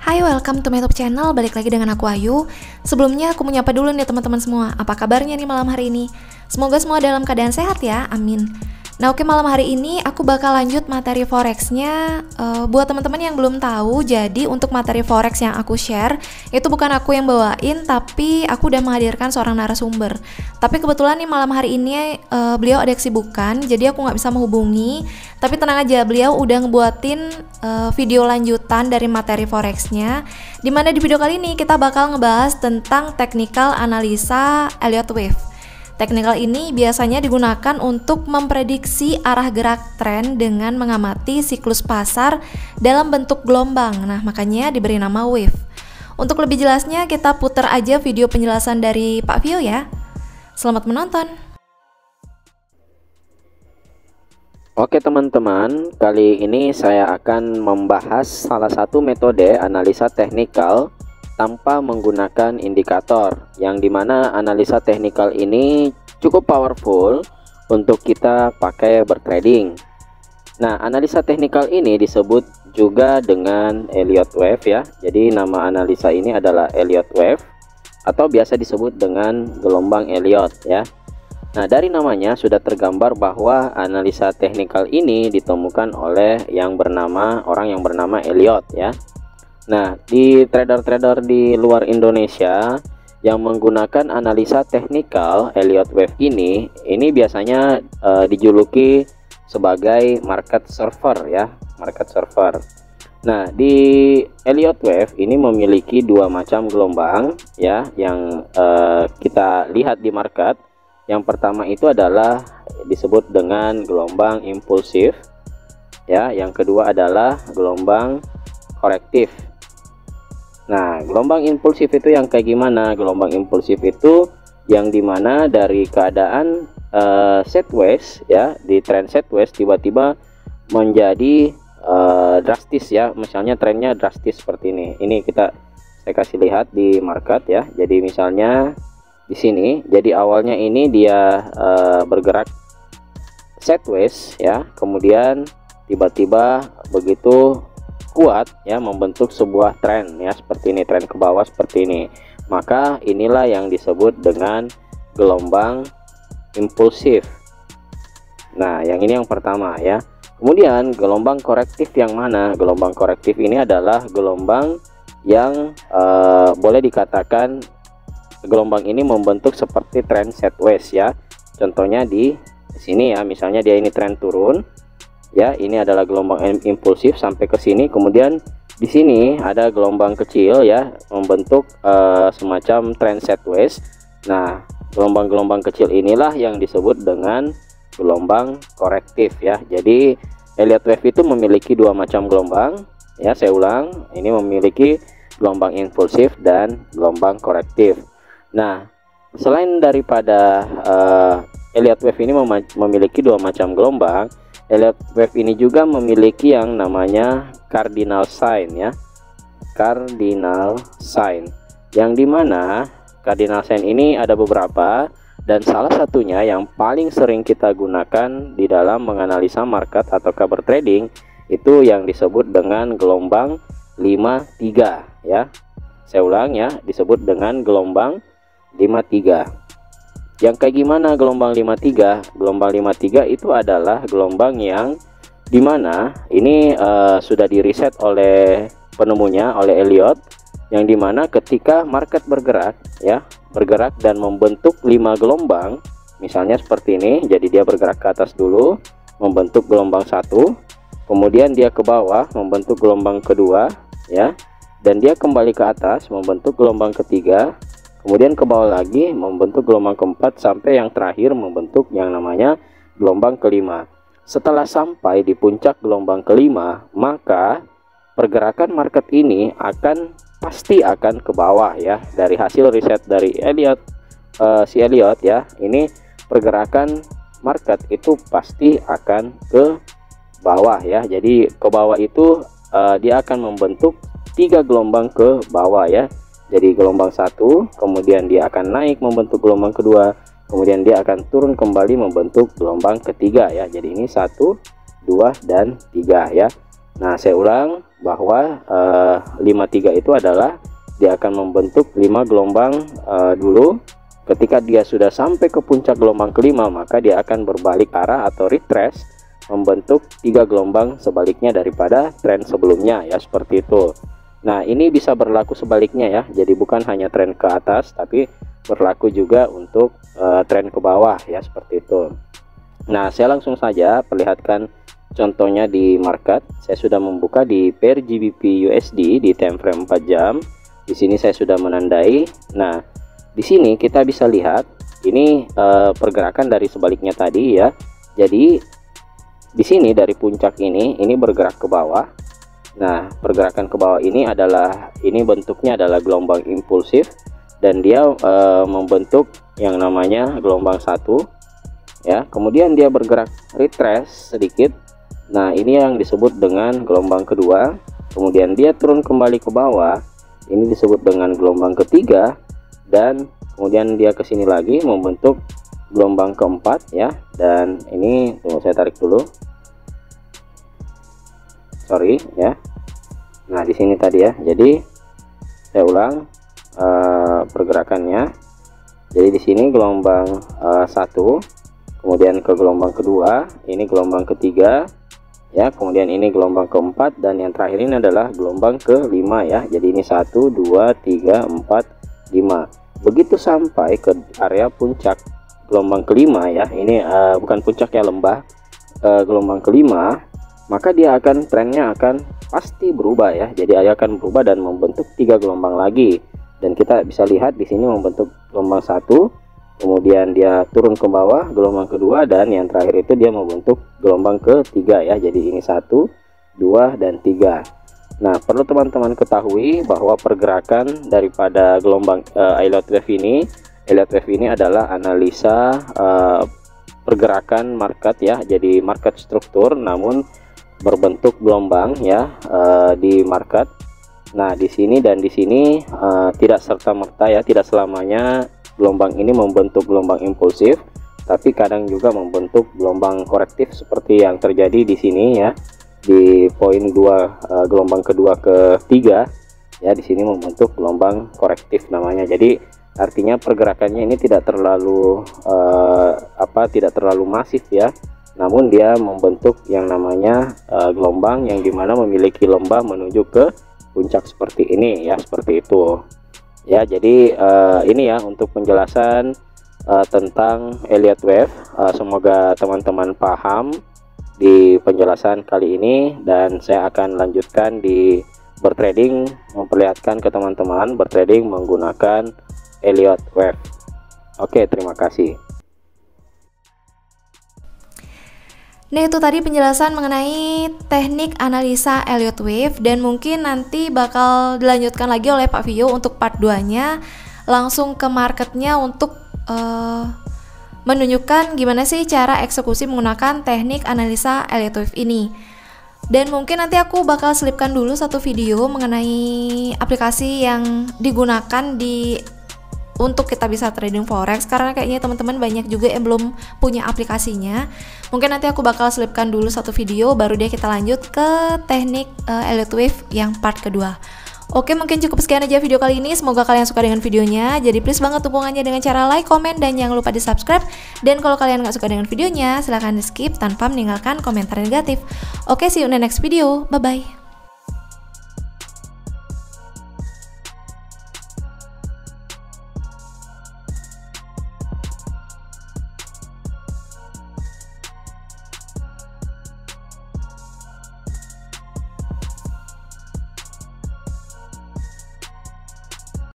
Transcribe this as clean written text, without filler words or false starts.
Hai, welcome to my YouTube channel. Balik lagi dengan aku Ayu. Sebelumnya aku menyapa dulu nih teman-teman semua. Apa kabarnya nih malam hari ini? Semoga semua dalam keadaan sehat ya, amin. Nah oke, malam hari ini aku bakal lanjut materi forexnya. Buat teman-teman yang belum tahu, jadi untuk materi forex yang aku share itu bukan aku yang bawain, tapi aku udah menghadirkan seorang narasumber. Tapi kebetulan nih malam hari ini beliau ada kesibukan, jadi aku nggak bisa menghubungi. Tapi tenang aja, beliau udah ngebuatin video lanjutan dari materi forexnya, dimana di video kali ini kita bakal ngebahas tentang technical analisa Elliott Wave. Technical ini biasanya digunakan untuk memprediksi arah gerak tren dengan mengamati siklus pasar dalam bentuk gelombang. Nah, makanya diberi nama wave. Untuk lebih jelasnya kita putar aja video penjelasan dari Pak Vio ya. Selamat menonton. Oke teman-teman, kali ini saya akan membahas salah satu metode analisa teknikal tanpa menggunakan indikator, yang dimana analisa teknikal ini cukup powerful untuk kita pakai bertrading. Nah, analisa teknikal ini disebut juga dengan Elliott Wave ya. Jadi nama analisa ini adalah Elliott Wave atau biasa disebut dengan gelombang Elliott ya. Nah, dari namanya sudah tergambar bahwa analisa teknikal ini ditemukan oleh orang yang bernama Elliott ya. Nah, di trader-trader di luar Indonesia yang menggunakan analisa teknikal Elliott Wave ini biasanya dijuluki sebagai market server ya, market server. Nah, di Elliott Wave ini memiliki dua macam gelombang ya, yang kita lihat di market. Yang pertama itu adalah disebut dengan gelombang impulsif ya, yang kedua adalah gelombang korektif. Nah, gelombang impulsif itu yang kayak gimana? Gelombang impulsif itu yang dimana dari keadaan sideways ya, di trend sideways tiba-tiba menjadi drastis ya. Misalnya trennya drastis seperti ini. Ini saya kasih lihat di market ya. Jadi misalnya di sini, jadi awalnya ini dia bergerak sideways ya, kemudian tiba-tiba begitu kuat ya membentuk sebuah tren ya, seperti ini, tren ke bawah seperti ini. Maka inilah yang disebut dengan gelombang impulsif. Nah, yang ini yang pertama ya. Kemudian gelombang korektif yang mana? Gelombang korektif ini adalah gelombang yang boleh dikatakan gelombang ini membentuk seperti tren sideways ya. Contohnya di sini ya, misalnya dia ini tren turun ya, ini adalah gelombang impulsif sampai ke sini, kemudian di sini ada gelombang kecil ya, membentuk semacam trend sideways. Nah, gelombang-gelombang kecil inilah yang disebut dengan gelombang korektif ya. Jadi Elliott Wave itu memiliki dua macam gelombang ya, saya ulang, ini memiliki gelombang impulsif dan gelombang korektif. Nah, selain daripada Elliott Wave ini memiliki dua macam gelombang, Elliott Wave ini juga memiliki yang namanya cardinal sign ya, cardinal sign, yang dimana cardinal sign ini ada beberapa, dan salah satunya yang paling sering kita gunakan di dalam menganalisa market atau cover trading itu yang disebut dengan gelombang 53 ya. Saya ulang ya, disebut dengan gelombang 53. Yang kayak gimana gelombang 53? Gelombang 53 itu adalah gelombang yang dimana ini sudah diriset oleh penemunya, oleh Elliott, yang dimana ketika market bergerak ya, bergerak dan membentuk 5 gelombang, misalnya seperti ini. Jadi dia bergerak ke atas dulu, membentuk gelombang 1, kemudian dia ke bawah membentuk gelombang kedua ya, dan dia kembali ke atas membentuk gelombang ketiga, kemudian ke bawah lagi membentuk gelombang keempat, sampai yang terakhir membentuk yang namanya gelombang kelima. Setelah sampai di puncak gelombang kelima, maka pergerakan market ini pasti akan ke bawah ya. Dari hasil riset dari Elliott, Elliott ya, ini pergerakan market itu pasti akan ke bawah ya. Jadi ke bawah itu dia akan membentuk 3 gelombang ke bawah ya. Jadi gelombang 1, kemudian dia akan naik membentuk gelombang kedua, kemudian dia akan turun kembali membentuk gelombang ketiga ya. Jadi ini 1, 2, dan 3 ya. Nah, saya ulang, bahwa 53 itu adalah dia akan membentuk 5 gelombang dulu. Ketika dia sudah sampai ke puncak gelombang kelima, maka dia akan berbalik arah atau retrace, membentuk 3 gelombang sebaliknya daripada tren sebelumnya ya, seperti itu. Nah, ini bisa berlaku sebaliknya ya, jadi bukan hanya tren ke atas tapi berlaku juga untuk tren ke bawah ya, seperti itu. Nah, saya langsung saja perlihatkan contohnya di market. Saya sudah membuka di pair GBP USD di time frame 4 jam. Di sini saya sudah menandai. Nah, di sini kita bisa lihat ini pergerakan dari sebaliknya tadi ya. Jadi di sini dari puncak ini bergerak ke bawah. Nah, pergerakan ke bawah ini bentuknya adalah gelombang impulsif dan dia membentuk yang namanya gelombang 1 ya. Kemudian dia bergerak retrace sedikit. Nah, ini yang disebut dengan gelombang kedua. Kemudian dia turun kembali ke bawah. Ini disebut dengan gelombang ketiga. Dan kemudian dia ke sini lagi membentuk gelombang keempat ya. Dan ini tunggu, saya tarik dulu, sorry ya. Nah, di sini tadi ya, jadi saya ulang pergerakannya. Jadi di sini gelombang 1, kemudian ke gelombang kedua, ini gelombang ketiga ya, kemudian ini gelombang keempat, dan yang terakhir ini adalah gelombang kelima ya. Jadi ini 1 2 3 4 5. Begitu sampai ke area puncak gelombang kelima ya, ini bukan puncak ya, lembah gelombang kelima, maka dia trennya akan pasti berubah ya. Jadi dia akan berubah dan membentuk 3 gelombang lagi, dan kita bisa lihat di sini membentuk gelombang 1, kemudian dia turun ke bawah gelombang kedua, dan yang terakhir itu dia membentuk gelombang ketiga ya. Jadi ini 1 2 dan 3. Nah, perlu teman-teman ketahui bahwa pergerakan daripada gelombang Elliott Wave ini adalah analisa pergerakan market ya. Jadi market struktur namun berbentuk gelombang ya di market. Nah, di sini dan di sini tidak serta-merta ya, tidak selamanya gelombang ini membentuk gelombang impulsif, tapi kadang juga membentuk gelombang korektif seperti yang terjadi di sini ya. Di poin 2 gelombang kedua ke 3 ya, di sini membentuk gelombang korektif namanya. Jadi artinya pergerakannya ini tidak terlalu masif ya, namun dia membentuk yang namanya gelombang yang dimana memiliki lembah menuju ke puncak seperti ini ya, seperti itu ya. Jadi ini ya untuk penjelasan tentang Elliott Wave. Semoga teman-teman paham di penjelasan kali ini, dan saya akan lanjutkan di bertrading, memperlihatkan ke teman-teman bertrading menggunakan Elliott Wave. Oke, terima kasih. Nah, itu tadi penjelasan mengenai teknik analisa Elliott Wave, dan mungkin nanti bakal dilanjutkan lagi oleh Pak Vio untuk part 2-nya, langsung ke marketnya untuk menunjukkan gimana sih cara eksekusi menggunakan teknik analisa Elliott Wave ini. Dan mungkin nanti aku bakal selipkan dulu satu video mengenai aplikasi yang digunakan untuk kita bisa trading forex, karena kayaknya teman-teman banyak juga yang belum punya aplikasinya. Mungkin nanti aku bakal selipkan dulu satu video, baru deh kita lanjut ke teknik Elliott Wave yang part kedua. Oke, mungkin cukup sekian aja video kali ini. Semoga kalian suka dengan videonya. Jadi please banget dukungannya dengan cara like, komen, dan jangan lupa di subscribe. Dan kalau kalian nggak suka dengan videonya, silahkan di skip tanpa meninggalkan komentar negatif. Oke, see you in the next video. Bye-bye.